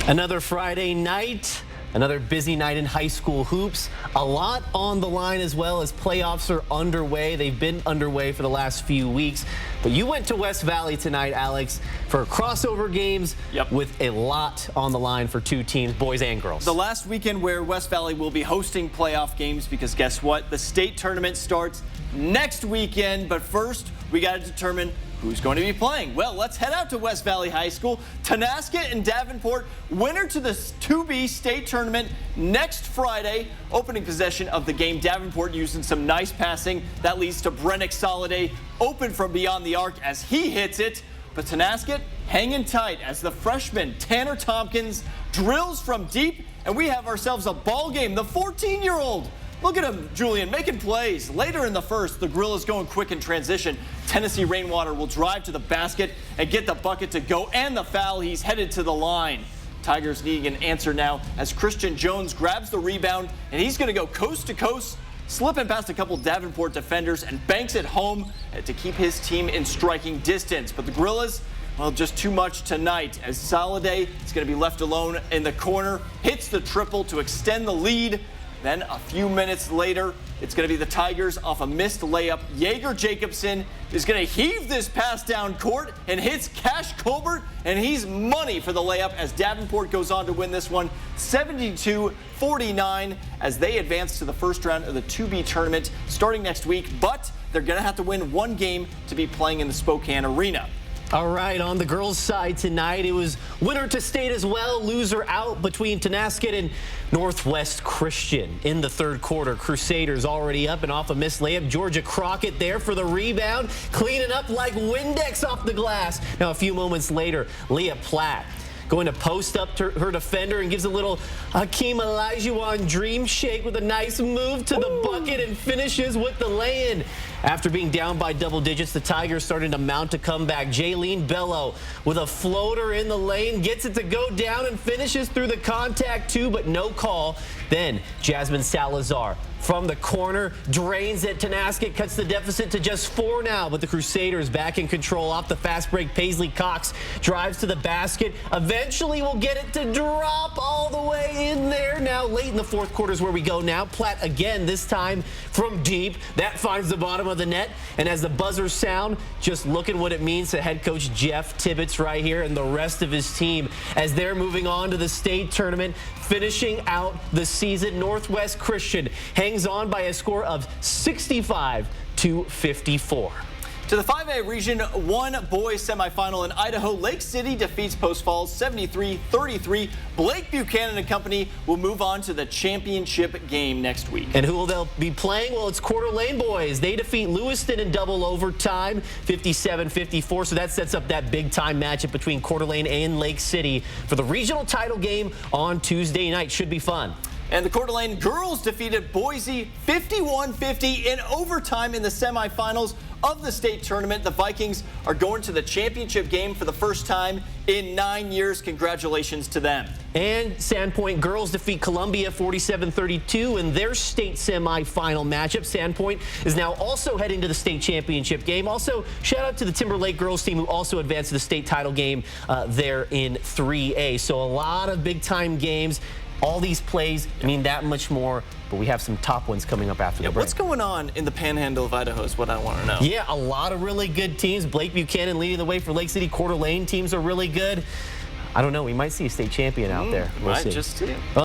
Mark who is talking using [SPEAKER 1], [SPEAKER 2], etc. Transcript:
[SPEAKER 1] Another Friday night, another busy night in high school hoops. A lot on the line as well as playoffs are underway. They've been underway for the last few weeks. But you went to West Valley tonight, Alex, for crossover games with a lot on the line for two teams, boys and girls.
[SPEAKER 2] The last weekend where West Valley will be hosting playoff games because guess what? The state tournament starts next weekend. But first, we got to determine who's going to be playing. Well, let's head out to West Valley High School. Tonasket and Davenport, winner to the 2B state tournament next Friday. Opening possession of the game, Davenport using some nice passing. That leads to Brennick Soliday open from beyond the arc as he hits it. But Tonasket hanging tight as the freshman Tanner Tompkins drills from deep, and we have ourselves a ball game. The 14-year-old. Look at him, Julian, making plays. Later in the first, the Gorillas going quick in transition. Tennessee Rainwater will drive to the basket and get the bucket to go and the foul. He's headed to the line. Tigers needing an answer now as Christian Jones grabs the rebound, and he's going to go coast to coast, slipping past a couple Davenport defenders and banks it home to keep his team in striking distance. But the Gorillas, well, just too much tonight as Soliday is going to be left alone in the corner, hits the triple to extend the lead. Then a few minutes later, it's going to be the Tigers off a missed layup. Jaeger Jacobson is going to heave this pass down court and hits Cash Colbert, and he's money for the layup as Davenport goes on to win this one 72-49 as they advance to the first round of the 2B tournament starting next week. But they're going to have to win one game to be playing in the Spokane Arena.
[SPEAKER 1] All right, on the girls' side tonight, it was winner to state as well, loser out between Tonasket and Northwest Christian in the third quarter. Crusaders already up and off a missed layup. Georgia Crockett there for the rebound, cleaning up like Windex off the glass. Now, a few moments later, Leah Platt going to post up to her defender and gives a little Hakeem Olajuwon dream shake with a nice move to the bucket and finishes with the lay-in. After being down by double digits, the Tigers starting to mount a comeback. Jaylene Bello with a floater in the lane, gets it to go down and finishes through the contact too, but no call. Then Jasmine Salazar from the corner drains it. Tonasket cuts the deficit to just 4 now, but the Crusaders back in control off the fast break. Paisley Cox drives to the basket. Eventually will get it to drop all the way in there. Now late in the fourth quarter is where we go now. Platt again, this time from deep. That finds the bottom of the net, and as the buzzers sound, just look at what it means to head coach Jeff Tibbetts right here and the rest of his team as they're moving on to the state tournament, finishing out the season. Northwest Christian hangs on by a score of 65-54.
[SPEAKER 2] To the 5A Region 1 boys semifinal in Idaho, Lake City defeats Post Falls 73-33. Blake Buchanan and company will move on to the championship game next week.
[SPEAKER 1] And who will they be playing? Well, it's Coeur d'Alene boys. They defeat Lewiston in double overtime, 57-54. So that sets up that big-time matchup between Coeur d'Alene and Lake City for the regional title game on Tuesday night. Should be fun.
[SPEAKER 2] And the Coeur d'Alene girls defeated Boise 51-50 in overtime in the semifinals of the state tournament. The Vikings are going to the championship game for the first time in 9 years. Congratulations to them.
[SPEAKER 1] And Sandpoint girls defeat Columbia 47-32 in their state semifinal matchup. Sandpoint is now also heading to the state championship game. Also, shout out to the Timberlake girls team who also advanced to the state title game there in 3A. So a lot of big-time games. All these plays mean that much more, but we have some top ones coming up after the break.
[SPEAKER 2] What's going on in the panhandle of Idaho is what I want to know.
[SPEAKER 1] Yeah, a lot of really good teams. Blake Buchanan leading the way for Lake City. Coeur d'Alene teams are really good. I don't know. We might see a state champion out there. We'll see.
[SPEAKER 2] Just see it.